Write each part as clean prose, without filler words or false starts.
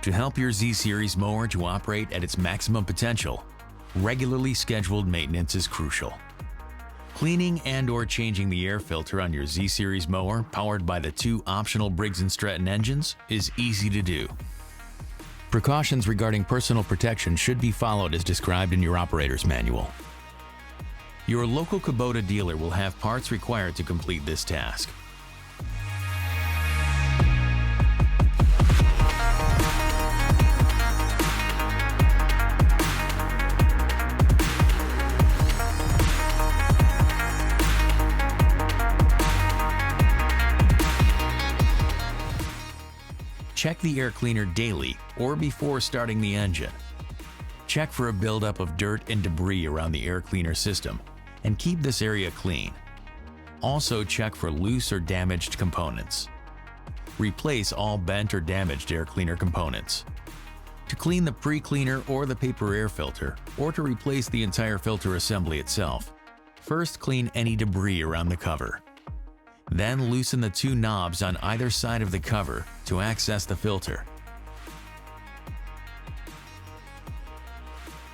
To help your Z-Series mower to operate at its maximum potential, regularly scheduled maintenance is crucial. Cleaning and/or changing the air filter on your Z-Series mower powered by the two optional Briggs & Stratton engines is easy to do. Precautions regarding personal protection should be followed as described in your operator's manual. Your local Kubota dealer will have parts required to complete this task. Check the air cleaner daily or before starting the engine. Check for a buildup of dirt and debris around the air cleaner system and keep this area clean. Also check for loose or damaged components. Replace all bent or damaged air cleaner components. To clean the PRECLEANER or the paper air filter, or to replace the entire filter assembly itself, first clean any debris around the cover. Then loosen the two knobs on either side of the cover to access the filter.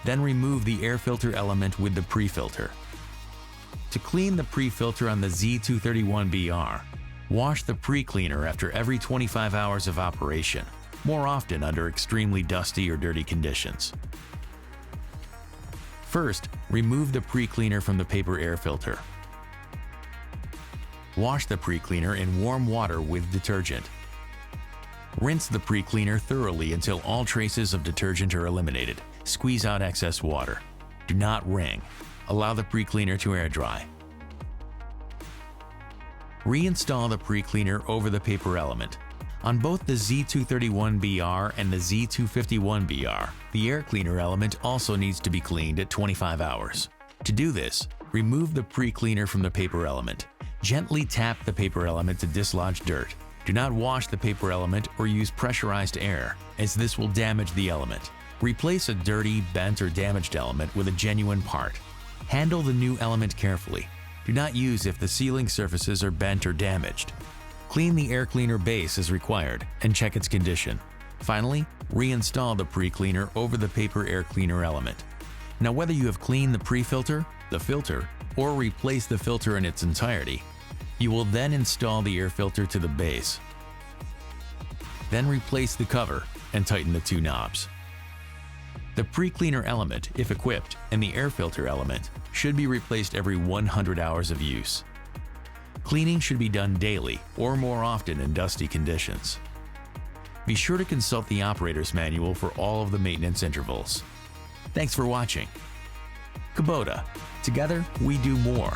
Then remove the air filter element with the pre-filter. To clean the pre-filter on the Z231BR, wash the PRECLEANER after every 25 hours of operation, more often under extremely dusty or dirty conditions. First, remove the PRECLEANER from the paper air filter. Wash the PRECLEANER in warm water with detergent. Rinse the PRECLEANER thoroughly until all traces of detergent are eliminated. Squeeze out excess water. Do not wring. Allow the PRECLEANER to air dry. Reinstall the PRECLEANER over the paper element. On both the Z231BR and the Z251BR, the air cleaner element also needs to be cleaned at 25 hours. To do this, remove the PRECLEANER from the paper element. Gently tap the paper element to dislodge dirt. Do not wash the paper element or use pressurized air, as this will damage the element. Replace a dirty, bent, or damaged element with a genuine part. Handle the new element carefully. Do not use if the sealing surfaces are bent or damaged. Clean the air cleaner base as required and check its condition. Finally, reinstall the PRECLEANER over the paper air cleaner element. Now, whether you have cleaned the pre-filter, the filter, or replace the filter in its entirety, you will then install the air filter to the base. Then replace the cover and tighten the two knobs. The PRECLEANER element, if equipped, and the air filter element should be replaced every 100 hours of use. Cleaning should be done daily or more often in dusty conditions. Be sure to consult the operator's manual for all of the maintenance intervals. Thanks for watching. Kubota. Together, we do more.